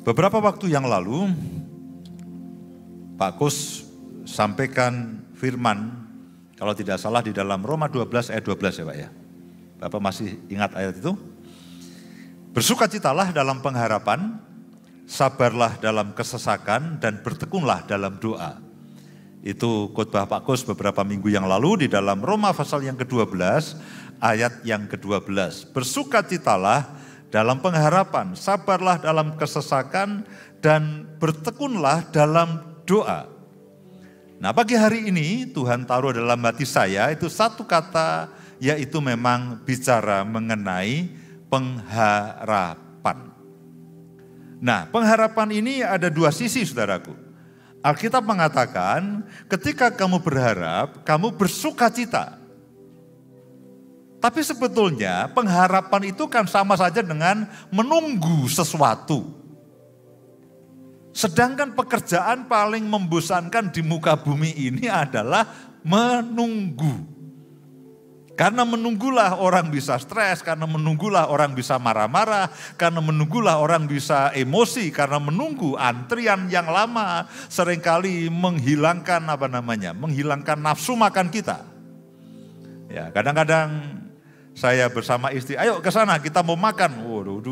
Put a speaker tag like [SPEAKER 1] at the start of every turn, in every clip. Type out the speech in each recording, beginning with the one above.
[SPEAKER 1] Beberapa waktu yang lalu, Pak Kus sampaikan firman, kalau tidak salah di dalam Roma 12 ayat 12 ya Pak ya. Bapak masih ingat ayat itu? Bersukacitalah dalam pengharapan, sabarlah dalam kesesakan, dan bertekunlah dalam doa. Itu khotbah Pak Kus beberapa minggu yang lalu di dalam Roma pasal yang ke-12, ayat yang ke-12. Bersukacitalah dalam pengharapan, sabarlah dalam kesesakan, dan bertekunlah dalam doa. Nah, pagi hari ini Tuhan taruh dalam hati saya itu satu kata, yaitu memang bicara mengenai pengharapan. Nah, pengharapan ini ada dua sisi, saudaraku. Alkitab mengatakan, ketika kamu berharap, kamu bersukacita. Tapi sebetulnya pengharapan itu kan sama saja dengan menunggu sesuatu. Sedangkan pekerjaan paling membosankan di muka bumi ini adalah menunggu. Karena menunggulah orang bisa stres, karena menunggulah orang bisa marah-marah, karena menunggulah orang bisa emosi, karena menunggu antrian yang lama seringkali menghilangkan menghilangkan nafsu makan kita. Ya, kadang-kadang saya bersama istri, ayo ke sana kita mau makan.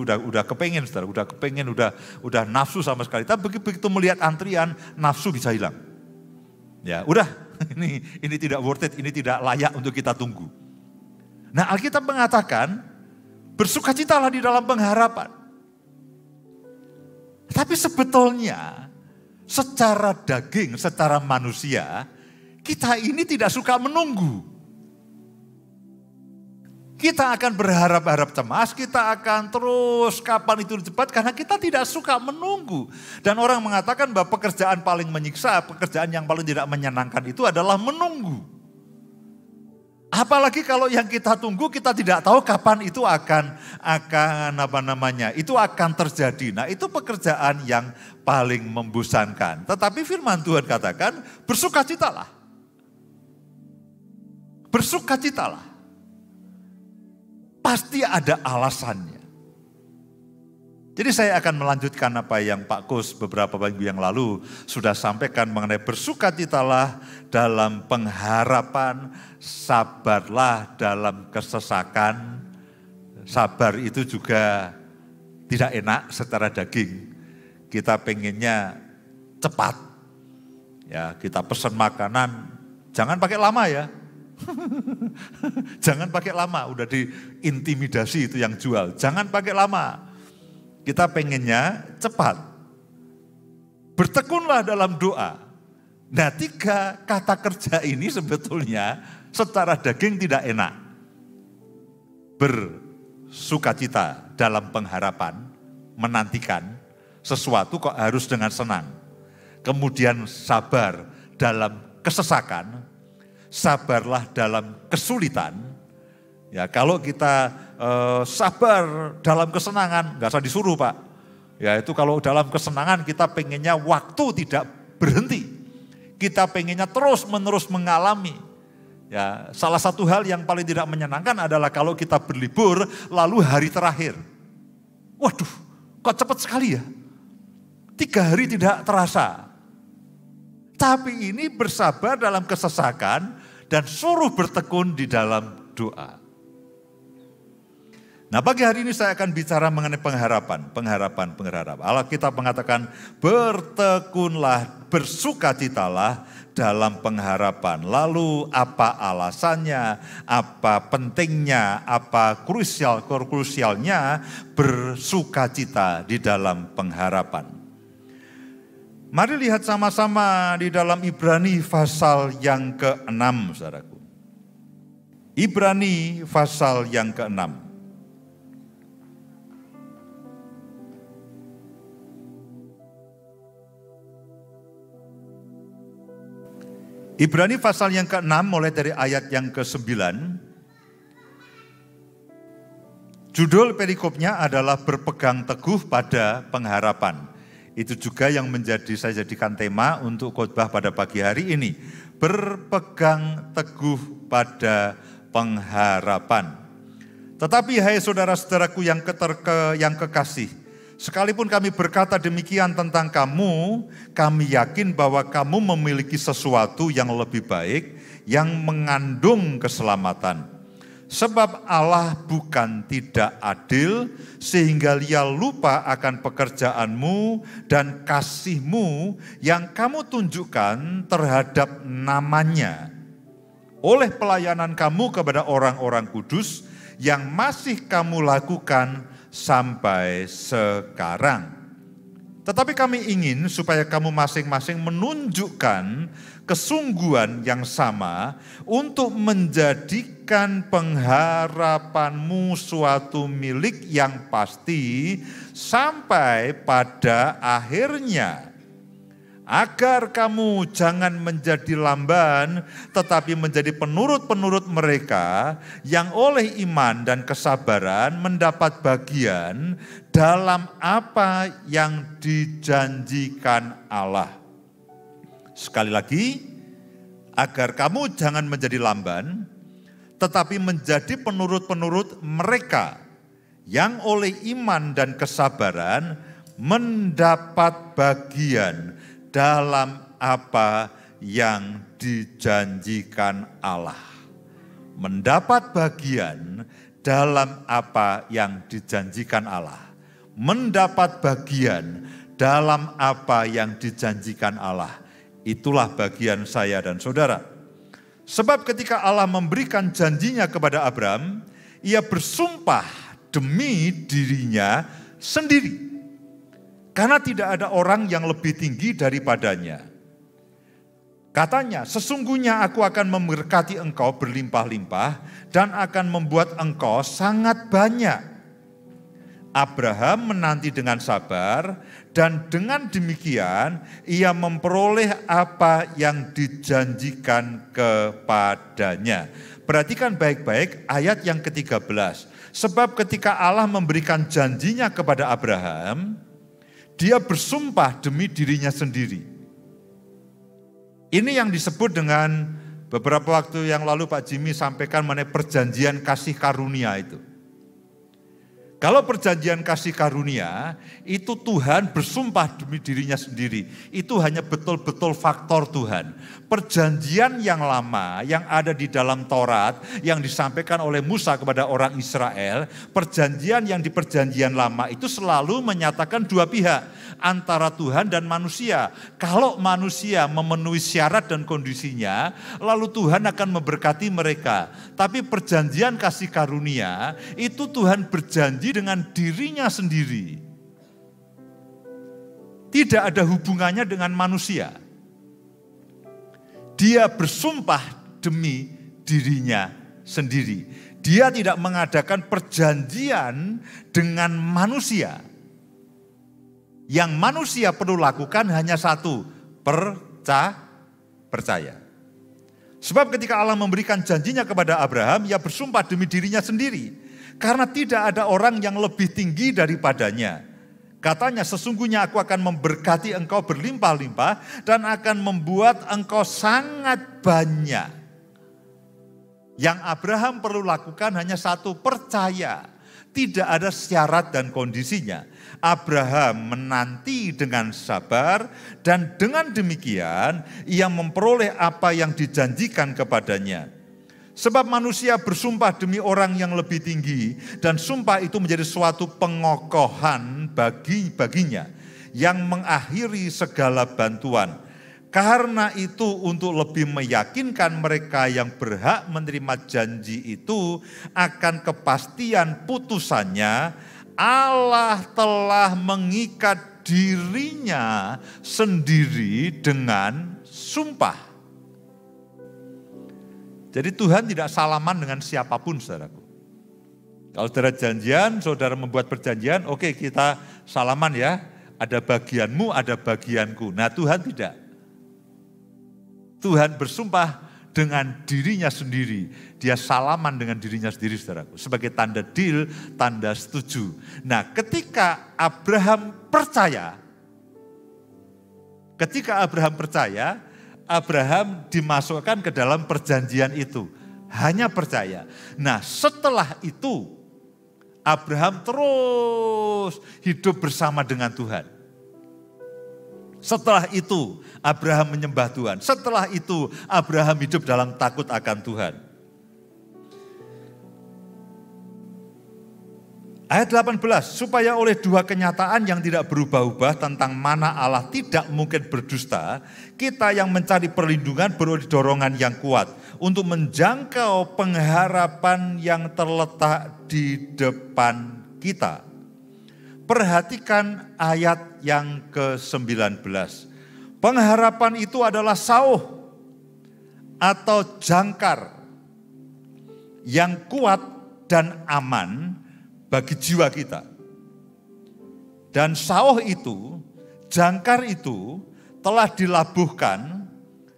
[SPEAKER 1] Udah kepengen, saudara, udah nafsu sama sekali. Tapi begitu melihat antrian, nafsu bisa hilang. Ya, udah, ini tidak worth it, ini tidak layak untuk kita tunggu. Nah, Alkitab mengatakan, bersukacitalah di dalam pengharapan. Tapi sebetulnya, secara daging, secara manusia, kita ini tidak suka menunggu. Kita akan berharap-harap cemas, kita akan terus kapan itu cepat karena kita tidak suka menunggu. Dan orang mengatakan bahwa pekerjaan paling menyiksa, pekerjaan yang paling tidak menyenangkan itu adalah menunggu. Apalagi kalau yang kita tunggu kita tidak tahu kapan itu itu akan terjadi. Nah, itu pekerjaan yang paling membosankan. Tetapi firman Tuhan katakan, bersukacitalah. Bersukacitalah. Pasti ada alasannya. Jadi saya akan melanjutkan apa yang Pak Kus beberapa minggu yang lalu sudah sampaikan mengenai bersukacitalah dalam pengharapan, sabarlah dalam kesesakan. Sabar itu juga tidak enak secara daging. Kita pengennya cepat. Ya, kita pesan makanan, jangan pakai lama ya. Jangan pakai lama, udah diintimidasi itu yang jual. Jangan pakai lama. Kita pengennya cepat. Bertekunlah dalam doa. Nah, 3 kata kerja ini sebetulnya secara daging tidak enak. Bersukacita dalam pengharapan, menantikan sesuatu kok harus dengan senang. Kemudian sabar dalam kesesakan. Sabarlah dalam kesulitan. Ya, kalau kita sabar dalam kesenangan, nggak usah disuruh Pak. Ya, itu kalau dalam kesenangan kita pengennya waktu tidak berhenti. Kita pengennya terus-menerus mengalami. Ya, salah satu hal yang paling tidak menyenangkan adalah kalau kita berlibur lalu hari terakhir. Waduh, kok cepat sekali ya? 3 hari tidak terasa. Tapi ini bersabar dalam kesesakan dan suruh bertekun di dalam doa. Nah, pagi hari ini saya akan bicara mengenai pengharapan. Alkitab mengatakan bertekunlah, bersukacitalah dalam pengharapan. Lalu apa alasannya, apa pentingnya, apa krusialnya bersukacita di dalam pengharapan. Mari lihat sama-sama di dalam Ibrani pasal yang ke-6, saudaraku. Ibrani pasal yang ke-6. Ibrani pasal yang ke-6 mulai dari ayat yang ke-9. Judul perikopnya adalah berpegang teguh pada pengharapan. Itu juga yang saya jadikan tema untuk khotbah pada pagi hari ini. Berpegang teguh pada pengharapan. Tetapi hai saudara-saudaraku yang kekasih, Sekalipun kami berkata demikian tentang kamu, kami yakin bahwa kamu memiliki sesuatu yang lebih baik, yang mengandung keselamatan. Sebab Allah bukan tidak adil, sehingga Ia lupa akan pekerjaanmu dan kasihmu yang kamu tunjukkan terhadap namanya, oleh pelayanan kamu kepada orang-orang kudus yang masih kamu lakukan sampai sekarang. Tetapi kami ingin supaya kamu masing-masing menunjukkan kesungguhan yang sama untuk menjadikan pengharapanmu suatu milik yang pasti sampai pada akhirnya. Agar kamu jangan menjadi lamban, tetapi menjadi penurut-penurut mereka yang oleh iman dan kesabaran mendapat bagian dalam apa yang dijanjikan Allah. Sekali lagi, agar kamu jangan menjadi lamban, tetapi menjadi penurut-penurut mereka yang oleh iman dan kesabaran mendapat bagian dalam apa yang dijanjikan Allah. Mendapat bagian dalam apa yang dijanjikan Allah. Mendapat bagian dalam apa yang dijanjikan Allah. Itulah bagian saya dan saudara. Sebab ketika Allah memberikan janjinya kepada Abraham, ia bersumpah demi dirinya sendiri. Karena tidak ada orang yang lebih tinggi daripadanya. Katanya, sesungguhnya aku akan memberkati engkau berlimpah-limpah dan akan membuat engkau sangat banyak. Abraham menanti dengan sabar dan dengan demikian ia memperoleh apa yang dijanjikan kepadanya. Perhatikan baik-baik ayat yang ke-13. Sebab ketika Allah memberikan janjinya kepada Abraham, dia bersumpah demi dirinya sendiri. Ini yang disebut dengan beberapa waktu yang lalu Pak Jimmy sampaikan mengenai perjanjian kasih karunia itu. Kalau perjanjian kasih karunia, itu Tuhan bersumpah demi dirinya sendiri. Itu hanya betul-betul faktor Tuhan. Perjanjian yang lama, yang ada di dalam Taurat, yang disampaikan oleh Musa kepada orang Israel, perjanjian yang di perjanjian lama itu selalu menyatakan dua pihak, antara Tuhan dan manusia. Kalau manusia memenuhi syarat dan kondisinya, lalu Tuhan akan memberkati mereka. Tapi perjanjian kasih karunia, itu Tuhan berjanji dengan dirinya sendiri. Tidak ada hubungannya dengan manusia. Dia bersumpah demi dirinya sendiri. Dia tidak mengadakan perjanjian dengan manusia. Yang manusia perlu lakukan hanya satu, percaya. Sebab ketika Allah memberikan janjinya kepada Abraham, ia bersumpah demi dirinya sendiri. Karena tidak ada orang yang lebih tinggi daripadanya. Katanya, sesungguhnya aku akan memberkati engkau berlimpah-limpah dan akan membuat engkau sangat banyak. Yang Abraham perlu lakukan hanya satu, percaya. Tidak ada syarat dan kondisinya. Abraham menanti dengan sabar dan dengan demikian ia memperoleh apa yang dijanjikan kepadanya. Sebab manusia bersumpah demi orang yang lebih tinggi dan sumpah itu menjadi suatu pengokohan baginya yang mengakhiri segala bantuan. Karena itu untuk lebih meyakinkan mereka yang berhak menerima janji itu akan kepastian putusannya, Allah telah mengikat dirinya sendiri dengan sumpah. Jadi Tuhan tidak salaman dengan siapapun, saudaraku. Kalau saudara janjian, saudara membuat perjanjian, oke, kita salaman ya. Ada bagianmu, ada bagianku. Nah, Tuhan tidak. Tuhan bersumpah dengan dirinya sendiri. Dia salaman dengan dirinya sendiri, saudaraku. Sebagai tanda deal, tanda setuju. Nah, ketika Abraham percaya, Abraham dimasukkan ke dalam perjanjian itu. Hanya percaya. Nah, setelah itu Abraham terus hidup bersama dengan Tuhan. Setelah itu Abraham menyembah Tuhan. Setelah itu Abraham hidup dalam takut akan Tuhan. Ayat 18, supaya oleh dua kenyataan yang tidak berubah-ubah tentang mana Allah tidak mungkin berdusta, kita yang mencari perlindungan beroleh dorongan yang kuat untuk menjangkau pengharapan yang terletak di depan kita. Perhatikan ayat yang ke-19. Pengharapan itu adalah sauh atau jangkar yang kuat dan aman bagi jiwa kita. Dan sauh itu, jangkar itu telah dilabuhkan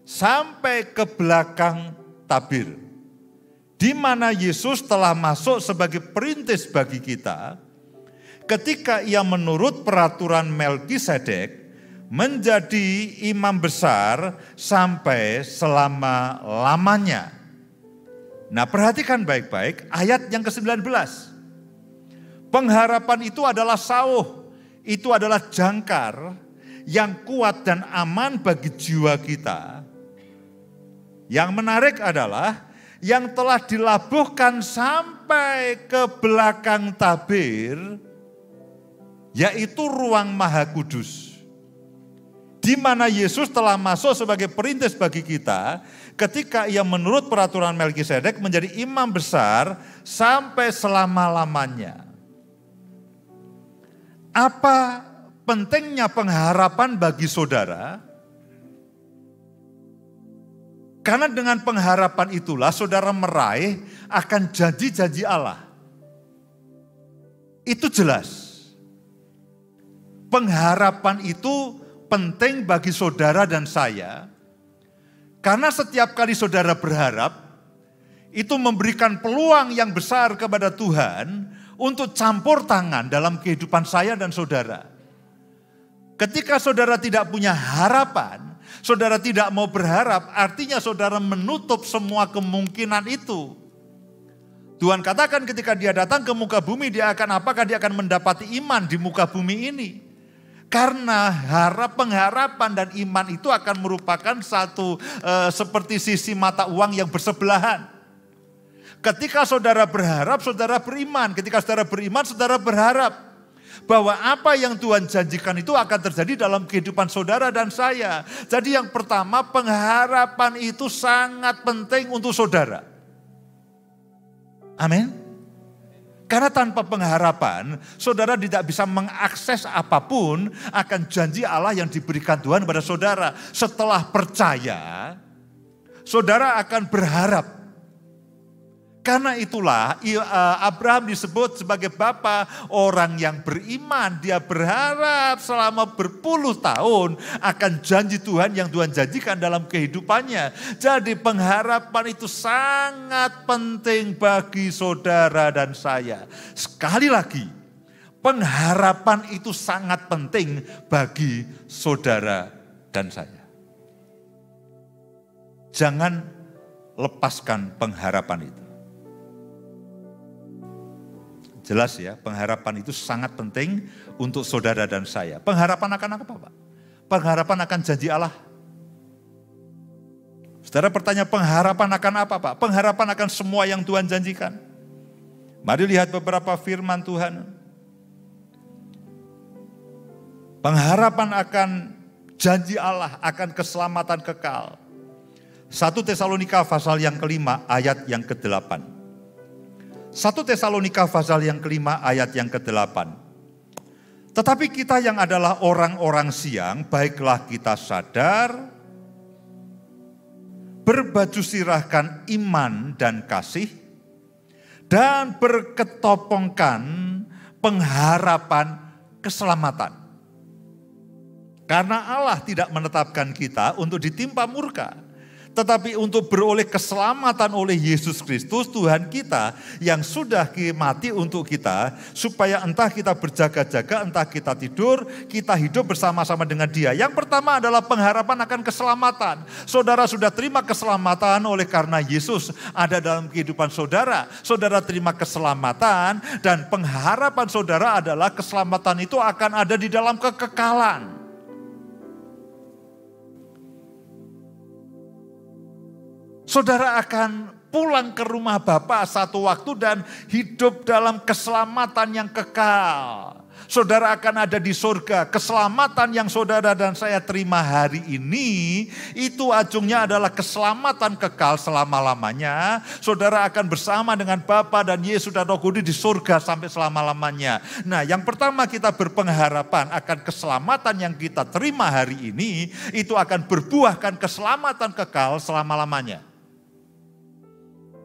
[SPEAKER 1] sampai ke belakang tabir. Di mana Yesus telah masuk sebagai perintis bagi kita ketika ia menurut peraturan Melkisedek menjadi imam besar sampai selama-lamanya. Nah, perhatikan baik-baik ayat yang ke-19. Pengharapan itu adalah sauh, itu adalah jangkar yang kuat dan aman bagi jiwa kita. Yang menarik adalah yang telah dilabuhkan sampai ke belakang tabir, yaitu ruang Maha Kudus. Di mana Yesus telah masuk sebagai perintis bagi kita ketika ia menurut peraturan Melkisedek menjadi imam besar sampai selama-lamanya. Apa pentingnya pengharapan bagi saudara? Karena dengan pengharapan itulah saudara meraih akan janji-janji Allah. Itu jelas. Pengharapan itu penting bagi saudara dan saya. Karena setiap kali saudara berharap, itu memberikan peluang yang besar kepada Tuhan untuk campur tangan dalam kehidupan saya dan saudara. Ketika saudara tidak punya harapan, saudara tidak mau berharap, artinya saudara menutup semua kemungkinan itu. Tuhan katakan ketika dia datang ke muka bumi, dia akan mendapati iman di muka bumi ini. Karena pengharapan dan iman itu akan merupakan satu seperti sisi mata uang yang bersebelahan. Ketika saudara berharap, saudara beriman. Ketika saudara beriman, saudara berharap bahwa apa yang Tuhan janjikan itu akan terjadi dalam kehidupan saudara dan saya. Jadi yang pertama, pengharapan itu sangat penting untuk saudara. Amin. Karena tanpa pengharapan, saudara tidak bisa mengakses apapun akan janji Allah yang diberikan Tuhan kepada saudara. Setelah percaya, saudara akan berharap. Karena itulah Abraham disebut sebagai bapa orang yang beriman. Dia berharap selama berpuluh tahun akan janji Tuhan yang Tuhan janjikan dalam kehidupannya. Jadi pengharapan itu sangat penting bagi saudara dan saya. Sekali lagi, pengharapan itu sangat penting bagi saudara dan saya. Jangan lepaskan pengharapan itu. Jelas ya, pengharapan itu sangat penting untuk saudara dan saya. Pengharapan akan apa, Pak? Pengharapan akan janji Allah. Saudara bertanya, pengharapan akan apa, Pak? Pengharapan akan semua yang Tuhan janjikan. Mari lihat beberapa firman Tuhan. Pengharapan akan janji Allah, akan keselamatan kekal. 1 Tesalonika pasal yang kelima ayat yang ke-8. 1 Tesalonika pasal yang kelima ayat yang ke-8. Tetapi kita yang adalah orang-orang siang, baiklah kita sadar, berbaju sirahkan iman dan kasih, dan berketopongkan pengharapan keselamatan. Karena Allah tidak menetapkan kita untuk ditimpa murka, tetapi untuk beroleh keselamatan oleh Yesus Kristus Tuhan kita yang sudah mati untuk kita, supaya entah kita berjaga-jaga, entah kita tidur, kita hidup bersama-sama dengan Dia. Yang pertama adalah pengharapan akan keselamatan. Saudara sudah terima keselamatan oleh karena Yesus ada dalam kehidupan saudara. Saudara terima keselamatan dan pengharapan saudara adalah keselamatan itu akan ada di dalam kekekalan. Saudara akan pulang ke rumah Bapa satu waktu dan hidup dalam keselamatan yang kekal. Saudara akan ada di surga. Keselamatan yang saudara dan saya terima hari ini, itu ujungnya adalah keselamatan kekal selama-lamanya. Saudara akan bersama dengan Bapa dan Yesus dan Roh Kudus di surga sampai selama-lamanya. Nah, yang pertama kita berpengharapan akan keselamatan yang kita terima hari ini, itu akan berbuahkan keselamatan kekal selama-lamanya.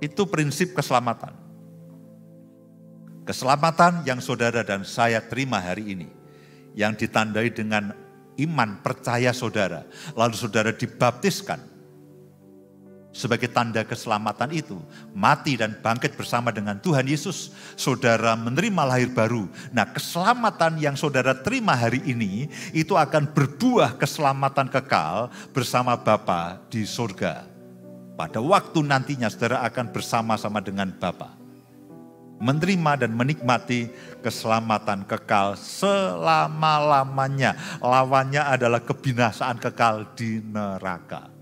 [SPEAKER 1] Itu prinsip keselamatan. Keselamatan yang saudara dan saya terima hari ini, yang ditandai dengan iman percaya saudara, lalu saudara dibaptiskan sebagai tanda keselamatan itu, mati dan bangkit bersama dengan Tuhan Yesus, saudara menerima lahir baru. Nah, keselamatan yang saudara terima hari ini, itu akan berbuah keselamatan kekal bersama Bapa di surga. Pada waktu nantinya saudara akan bersama-sama dengan Bapa, menerima dan menikmati keselamatan kekal selama-lamanya. Lawannya adalah kebinasaan kekal di neraka.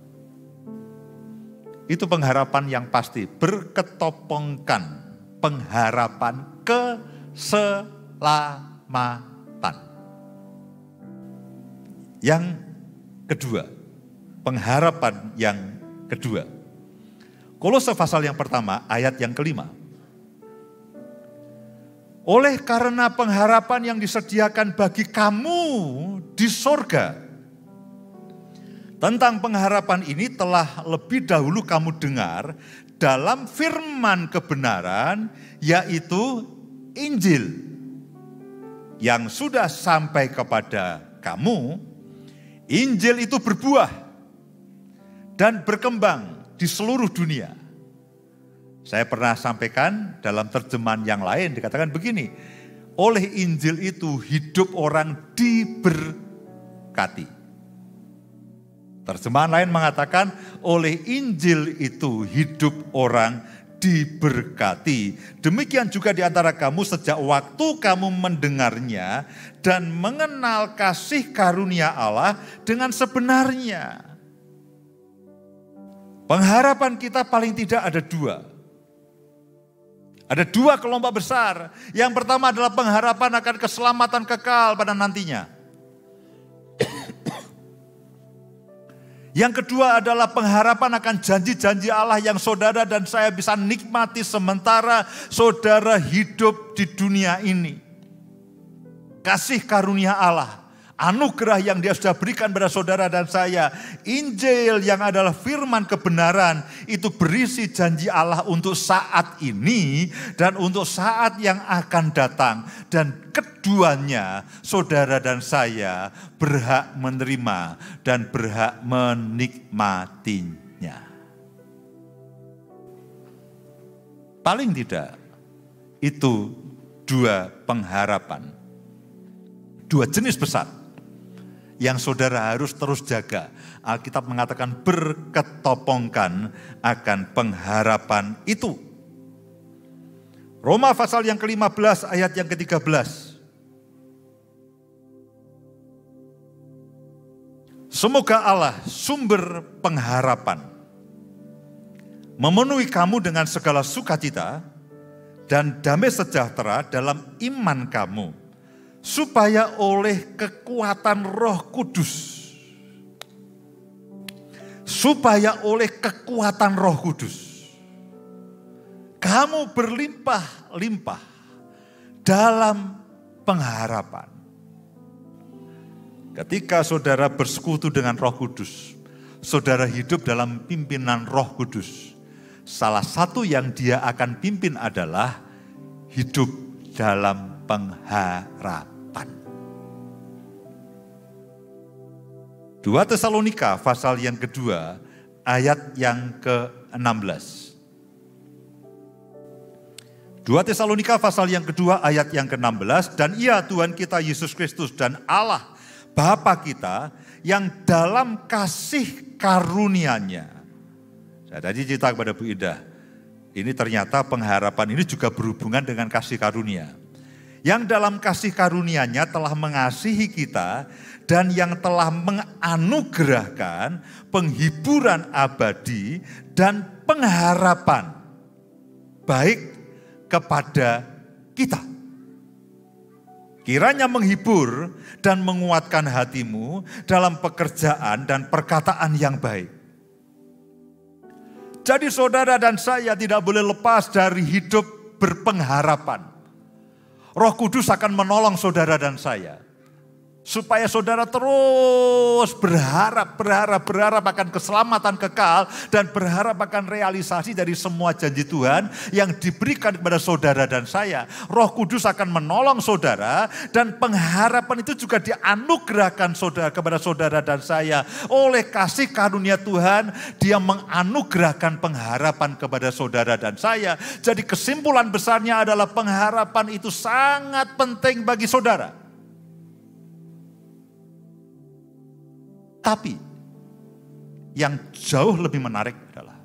[SPEAKER 1] Itu pengharapan yang pasti, berketopongkan pengharapan keselamatan. Yang kedua, pengharapan yang kedua. Kolose pasal yang pertama, ayat yang kelima. Oleh karena pengharapan yang disediakan bagi kamu di sorga. Tentang pengharapan ini telah lebih dahulu kamu dengar dalam firman kebenaran, yaitu Injil. Yang sudah sampai kepada kamu, Injil itu berbuah dan berkembang di seluruh dunia. Saya pernah sampaikan dalam terjemahan yang lain dikatakan begini, oleh Injil itu hidup orang diberkati. Terjemahan lain mengatakan oleh Injil itu hidup orang diberkati. Demikian juga di antara kamu sejak waktu kamu mendengarnya dan mengenal kasih karunia Allah dengan sebenarnya. Pengharapan kita paling tidak ada dua. Ada dua kelompok besar. Yang pertama adalah pengharapan akan keselamatan kekal pada nantinya. Yang kedua adalah pengharapan akan janji-janji Allah yang saudara dan saya bisa nikmati sementara saudara hidup di dunia ini. Kasih karunia Allah. Anugerah yang Dia sudah berikan pada saudara dan saya. Injil yang adalah firman kebenaran itu berisi janji Allah untuk saat ini dan untuk saat yang akan datang. Dan keduanya saudara dan saya berhak menerima dan berhak menikmatinya. Paling tidak itu dua pengharapan. Dua jenis besar yang saudara harus terus jaga. Alkitab mengatakan berketopongkan akan pengharapan itu. Roma pasal yang ke-15 ayat yang ke-13. Semoga Allah sumber pengharapan memenuhi kamu dengan segala sukacita dan damai sejahtera dalam iman kamu, supaya oleh kekuatan Roh Kudus, kamu berlimpah-limpah dalam pengharapan. Ketika saudara bersekutu dengan Roh Kudus, saudara hidup dalam pimpinan Roh Kudus. Salah satu yang Dia akan pimpin adalah hidup dalam pengharapan. 2 Tesalonika pasal yang kedua ayat yang ke-16. 2 Tesalonika pasal yang kedua ayat yang ke-16. Dan ia Tuhan kita Yesus Kristus dan Allah Bapa kita yang dalam kasih karunia-Nya. Saya tadi cerita kepada Bu Indah, ini ternyata pengharapan ini juga berhubungan dengan kasih karunia. Yang dalam kasih karunia-Nya telah mengasihi kita dan yang telah menganugerahkan penghiburan abadi dan pengharapan baik kepada kita. Kiranya menghibur dan menguatkan hatimu dalam pekerjaan dan perkataan yang baik. Jadi saudara dan saya tidak boleh lepas dari hidup berpengharapan. Roh Kudus akan menolong saudara dan saya. Supaya saudara terus berharap akan keselamatan kekal dan berharap akan realisasi dari semua janji Tuhan yang diberikan kepada saudara dan saya. Roh Kudus akan menolong saudara dan pengharapan itu juga dianugerahkan saudara kepada saudara dan saya. Oleh kasih karunia Tuhan, Dia menganugerahkan pengharapan kepada saudara dan saya. Jadi kesimpulan besarnya adalah pengharapan itu sangat penting bagi saudara. Tapi yang jauh lebih menarik adalah,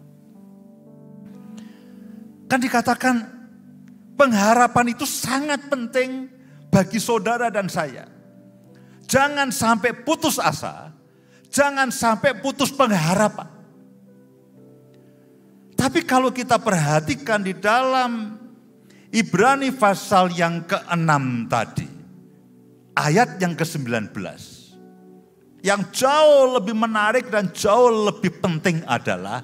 [SPEAKER 1] kan dikatakan pengharapan itu sangat penting bagi saudara dan saya. Jangan sampai putus asa, jangan sampai putus pengharapan. Tapi kalau kita perhatikan di dalam Ibrani pasal yang ke-6 tadi, ayat yang ke-19, yang jauh lebih menarik dan jauh lebih penting adalah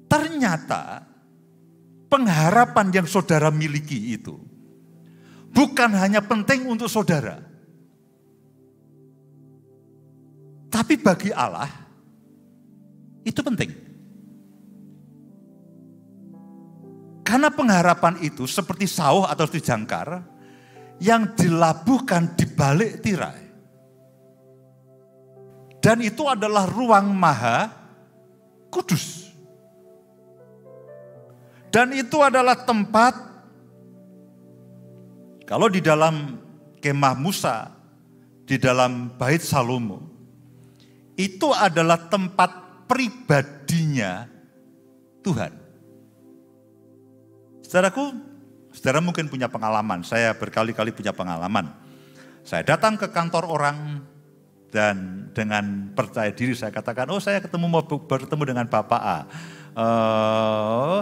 [SPEAKER 1] ternyata pengharapan yang saudara miliki itu bukan hanya penting untuk saudara, tapi bagi Allah itu penting. Karena pengharapan itu seperti sauh atau seperti jangkar yang dilabuhkan di balik tirai. Dan itu adalah ruang maha kudus. Dan itu adalah tempat, kalau di dalam kemah Musa, di dalam bait Salomo, itu adalah tempat pribadinya Tuhan. Saudaraku, saudara mungkin punya pengalaman, saya berkali-kali punya pengalaman. Saya datang ke kantor orang, dan dengan percaya diri saya katakan, oh saya mau bertemu dengan Bapak A.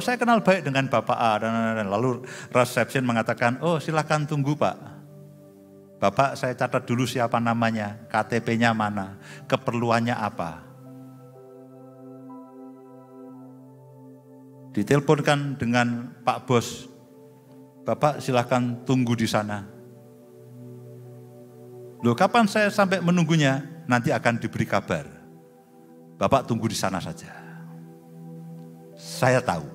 [SPEAKER 1] Saya kenal baik dengan Bapak A. Dan lalu resepsi mengatakan, oh silakan tunggu Pak. Bapak saya catat dulu siapa namanya, KTP-nya mana, keperluannya apa. Diteleponkan dengan Pak Bos, Bapak silakan tunggu di sana. Loh, kapan saya sampai menunggunya? Nanti akan diberi kabar. Bapak tunggu di sana saja. Saya tahu,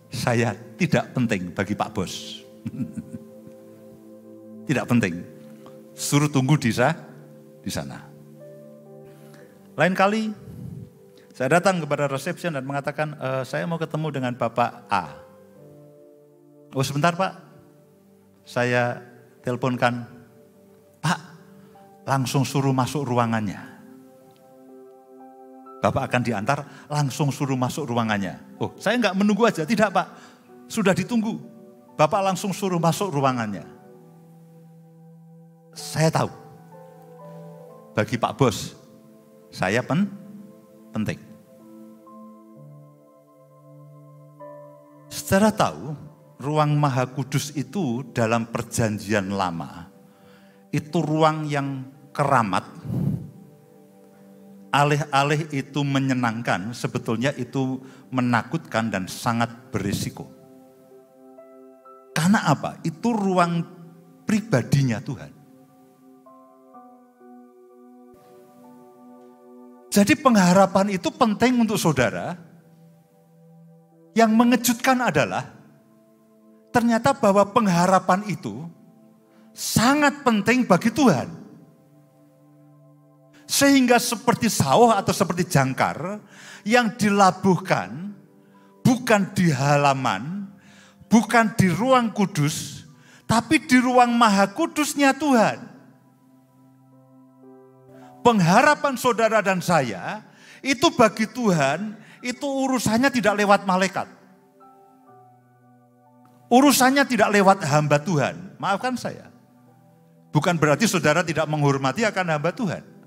[SPEAKER 1] saya tidak penting bagi Pak Bos. Tidak penting. Suruh tunggu di sana. Lain kali, saya datang kepada resepsi dan mengatakan, saya mau ketemu dengan Bapak A. Oh sebentar Pak, saya teleponkan, Pak, langsung suruh masuk ruangannya. Bapak akan diantar, langsung suruh masuk ruangannya. Oh, saya enggak menunggu aja, tidak Pak. Sudah ditunggu. Bapak langsung suruh masuk ruangannya. Saya tahu, bagi Pak Bos, saya penting. Saudara tahu, ruang Maha Kudus itu dalam perjanjian lama, itu ruang yang keramat, alih-alih itu menyenangkan, sebetulnya itu menakutkan dan sangat berisiko. Karena apa? Itu ruang pribadinya Tuhan. Jadi pengharapan itu penting untuk saudara. Yang mengejutkan adalah, ternyata bahwa pengharapan itu sangat penting bagi Tuhan. Sehingga seperti sawah atau seperti jangkar yang dilabuhkan bukan di halaman, bukan di ruang kudus, tapi di ruang maha kudusnya Tuhan. Pengharapan saudara dan saya, itu bagi Tuhan, itu urusannya tidak lewat malaikat. Urusannya tidak lewat hamba Tuhan. Maafkan saya. Bukan berarti saudara tidak menghormati akan hamba Tuhan.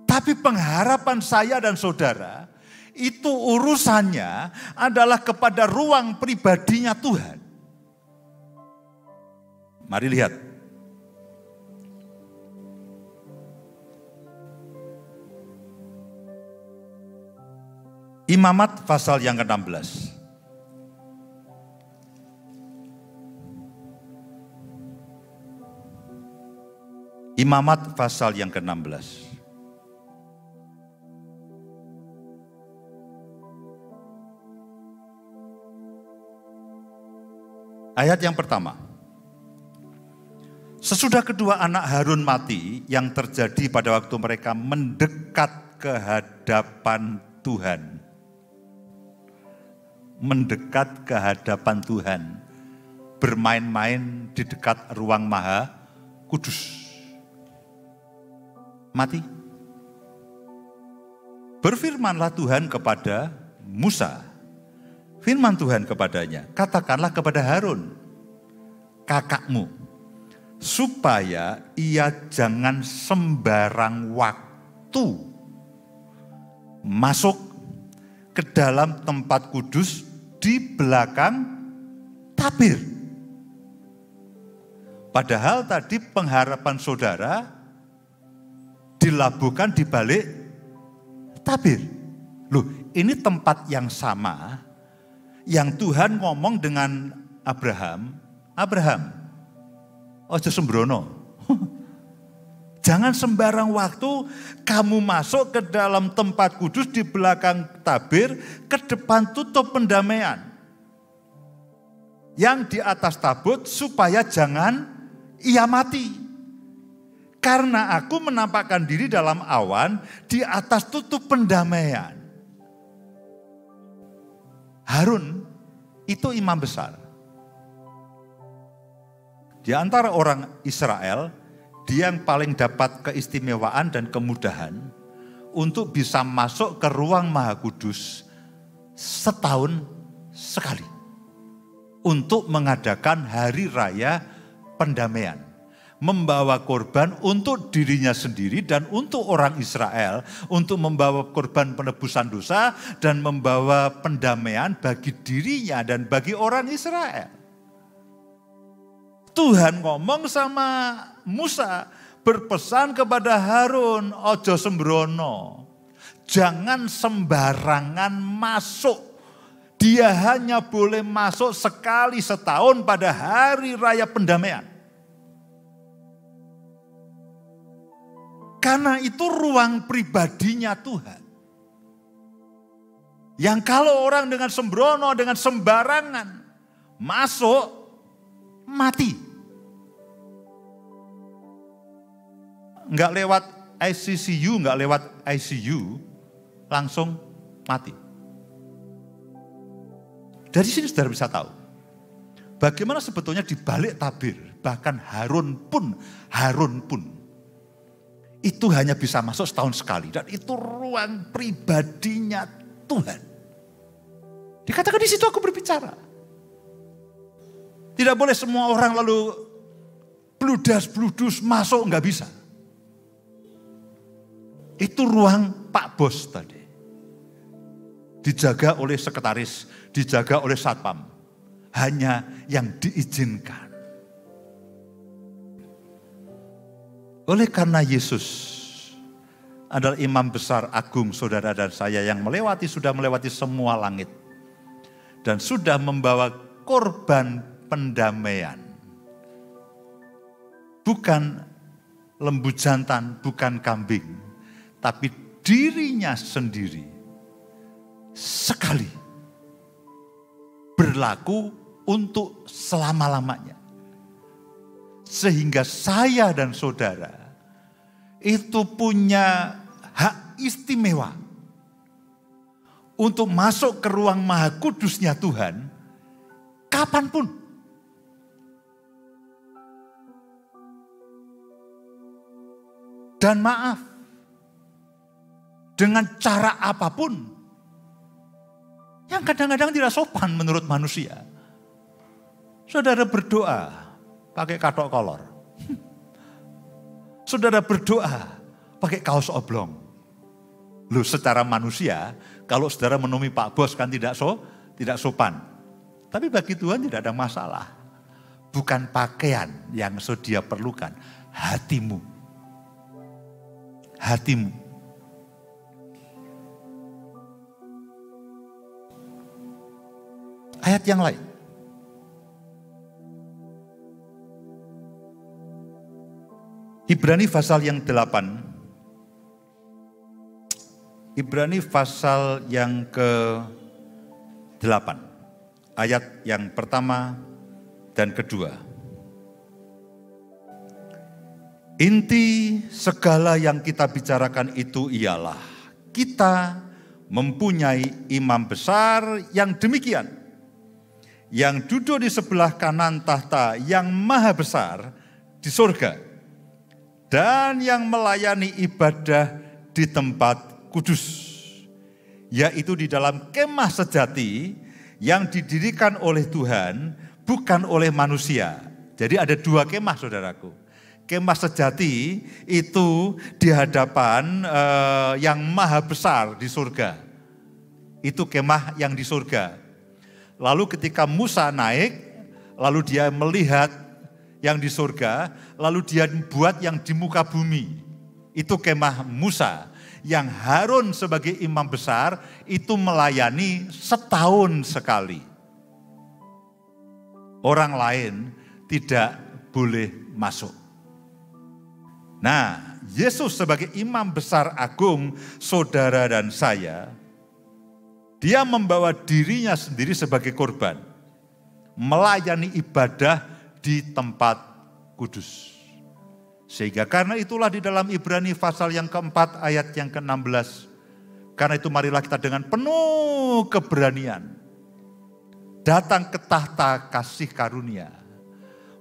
[SPEAKER 1] Tapi pengharapan saya dan saudara, itu urusannya adalah kepada ruang pribadinya Tuhan. Mari lihat. Imamat pasal yang ke-16. Imamat pasal yang ke-16. Ayat yang pertama. Sesudah kedua anak Harun mati, yang terjadi pada waktu mereka mendekat ke hadapan Tuhan. Mendekat ke hadapan Tuhan. Bermain-main di dekat ruang maha kudus. Mati. Berfirmanlah Tuhan kepada Musa. Firman Tuhan kepadanya, katakanlah kepada Harun, kakakmu, supaya ia jangan sembarang waktu masuk ke dalam tempat kudus di belakang tabir. Padahal tadi pengharapan saudara dilabuhkan di balik tabir. Loh, ini tempat yang sama yang Tuhan ngomong dengan Abraham, Abraham, ojo sembrono. Jangan sembarang waktu kamu masuk ke dalam tempat kudus di belakang tabir, ke depan tutup pendamaian. Yang di atas tabut supaya jangan ia mati. Karena aku menampakkan diri dalam awan di atas tutup pendamaian. Harun itu imam besar. Di antara orang Israel, dia yang paling dapat keistimewaan dan kemudahan untuk bisa masuk ke ruang maha kudus setahun sekali. Untuk mengadakan hari raya pendamaian. Membawa korban untuk dirinya sendiri dan untuk orang Israel, untuk membawa korban penebusan dosa dan membawa pendamaian bagi dirinya dan bagi orang Israel. Tuhan ngomong sama Musa, berpesan kepada Harun, ojo sembrono, jangan sembarangan masuk. Dia hanya boleh masuk sekali setahun pada hari raya pendamaian. Karena itu ruang pribadinya Tuhan. Yang kalau orang dengan sembrono, dengan sembarangan masuk, mati. Enggak lewat ICCU, enggak lewat ICU, langsung mati. Dari sini saudara bisa tahu, bagaimana sebetulnya di balik tabir, bahkan Harun pun, itu hanya bisa masuk setahun sekali. Dan itu ruang pribadinya Tuhan. Dikatakan di situ aku berbicara. Tidak boleh semua orang lalu bludas-bludus masuk, enggak bisa. Itu ruang Pak Bos tadi. Dijaga oleh sekretaris, dijaga oleh satpam. Hanya yang diizinkan. Oleh karena Yesus adalah imam besar agung saudara dan saya yang sudah melewati semua langit. Dan sudah membawa korban pendamaian. Bukan lembu jantan, bukan kambing. Tapi dirinya sendiri. Sekali. Berlaku untuk selama-lamanya. Sehingga saya dan saudara itu punya hak istimewa untuk masuk ke ruang maha kudusnya Tuhan kapanpun. Dan maaf, dengan cara apapun yang kadang-kadang tidak sopan menurut manusia. Saudara berdoa pakai katok kolor. Saudara berdoa pakai kaos oblong. Loh, secara manusia, kalau saudara menemui Pak Bos kan tidak sopan. Tapi bagi Tuhan tidak ada masalah. Bukan pakaian yang dia perlukan, hatimu. Hatimu. Ayat yang lain. Ibrani pasal yang 8. Ibrani pasal yang ke-8. Ayat yang pertama dan kedua. Inti segala yang kita bicarakan itu ialah kita mempunyai imam besar yang demikian, yang duduk di sebelah kanan tahta yang maha besar di surga, dan yang melayani ibadah di tempat kudus, yaitu di dalam kemah sejati yang didirikan oleh Tuhan, bukan oleh manusia. Jadi ada dua kemah, saudaraku. Kemah sejati itu di hadapan yang maha besar di surga. Itu kemah yang di surga. Lalu ketika Musa naik, lalu dia melihat yang di surga, lalu dia buat yang di muka bumi. Itu kemah Musa. Yang Harun sebagai imam besar itu melayani setahun sekali. Orang lain tidak boleh masuk. Nah, Yesus sebagai imam besar agung saudara dan saya, dia membawa dirinya sendiri sebagai korban, melayani ibadah di tempat kudus. Sehingga karena itulah di dalam Ibrani pasal yang keempat ayat yang ke-16. Karena itu marilah kita dengan penuh keberanian datang ke tahta kasih karunia,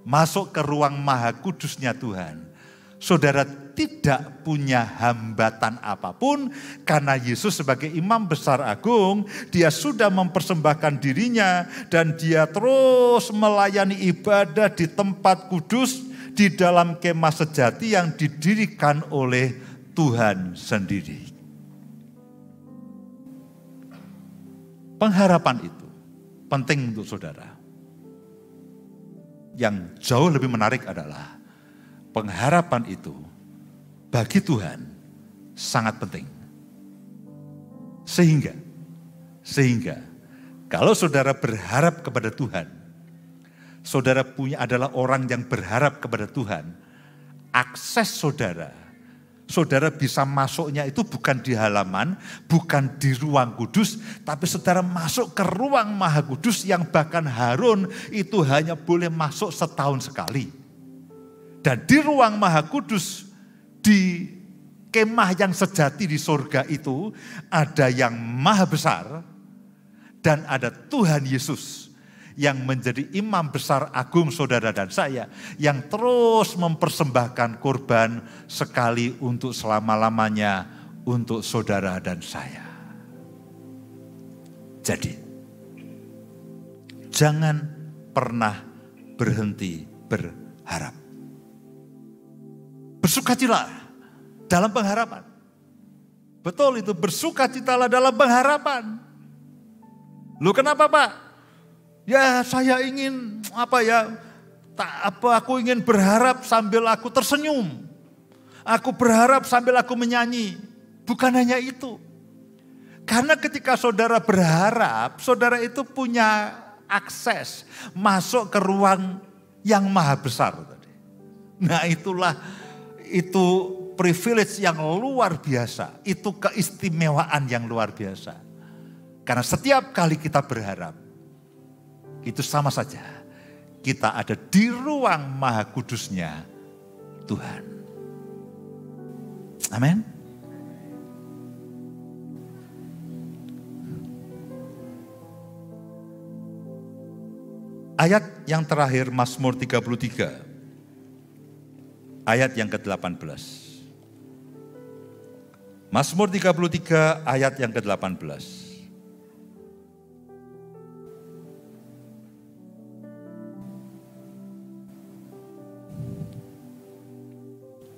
[SPEAKER 1] masuk ke ruang maha kudusnya Tuhan. Saudara tidak punya hambatan apapun karena Yesus sebagai imam besar agung, dia sudah mempersembahkan dirinya dan dia terus melayani ibadah di tempat kudus di dalam kemah sejati yang didirikan oleh Tuhan sendiri. Pengharapan itu penting untuk saudara. Yang jauh lebih menarik adalah pengharapan itu bagi Tuhan sangat penting. Sehingga kalau saudara berharap kepada Tuhan, saudara adalah orang yang berharap kepada Tuhan, akses saudara bisa masuknya itu bukan di halaman, bukan di ruang kudus, tapi saudara masuk ke ruang maha kudus yang bahkan Harun itu hanya boleh masuk setahun sekali. Dan di ruang maha kudus, di kemah yang sejati di surga itu, ada yang maha besar dan ada Tuhan Yesus yang menjadi imam besar agung saudara dan saya, yang terus mempersembahkan korban sekali untuk selama-lamanya untuk saudara dan saya. Jadi, jangan pernah berhenti berharap. Bersukacitalah dalam pengharapan. Betul itu, bersukacitalah dalam pengharapan. Loh kenapa Pak? Ya saya ingin aku ingin berharap sambil aku tersenyum. Aku berharap sambil aku menyanyi. Bukan hanya itu. Karena ketika saudara berharap, saudara itu punya akses masuk ke ruang yang maha besar tadi. Nah itu privilege yang luar biasa, itu keistimewaan yang luar biasa. Karena setiap kali kita berharap, itu sama saja kita ada di ruang maha kudusnya Tuhan. Amin. Ayat yang terakhir Mazmur 33. Ayat yang ke-18. Mazmur 33 ayat yang ke-18.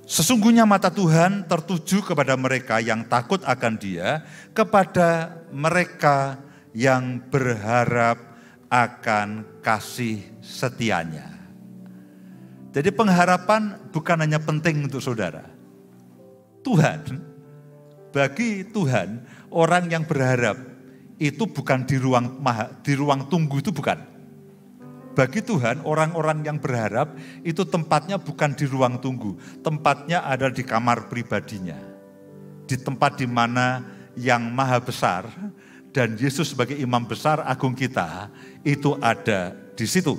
[SPEAKER 1] Sesungguhnya mata Tuhan tertuju kepada mereka yang takut akan Dia, kepada mereka yang berharap akan kasih setianya. Jadi pengharapan bukan hanya penting untuk saudara. Tuhan, bagi Tuhan, orang yang berharap itu bukan di ruang tunggu, itu bukan. Bagi Tuhan, orang-orang yang berharap itu tempatnya bukan di ruang tunggu, tempatnya ada di kamar pribadinya. Di tempat di mana yang maha besar dan Yesus sebagai imam besar agung kita itu ada di situ.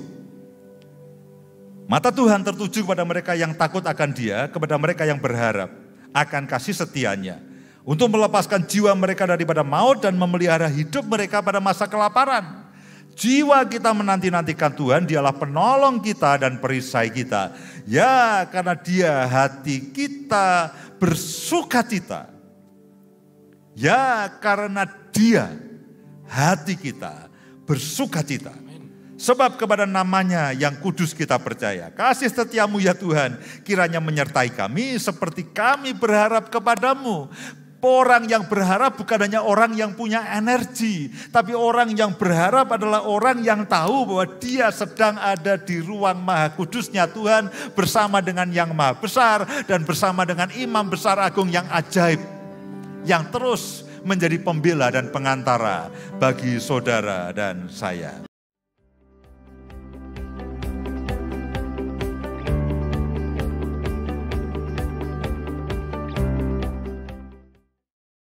[SPEAKER 1] Mata Tuhan tertuju kepada mereka yang takut akan Dia, kepada mereka yang berharap akan kasih setianya, untuk melepaskan jiwa mereka daripada maut dan memelihara hidup mereka pada masa kelaparan. Jiwa kita menanti-nantikan Tuhan, Dialah penolong kita dan perisai kita. Ya, karena Dia hati kita bersukacita. Ya, karena Dia hati kita bersukacita. Sebab kepada namanya yang kudus kita percaya. Kasih setiamu ya Tuhan, kiranya menyertai kami seperti kami berharap kepadamu. Orang yang berharap bukan hanya orang yang punya energi, tapi orang yang berharap adalah orang yang tahu bahwa dia sedang ada di ruang maha kudusnya Tuhan, bersama dengan yang maha besar dan bersama dengan imam besar agung yang ajaib, yang terus menjadi pembela dan pengantara bagi saudara dan saya.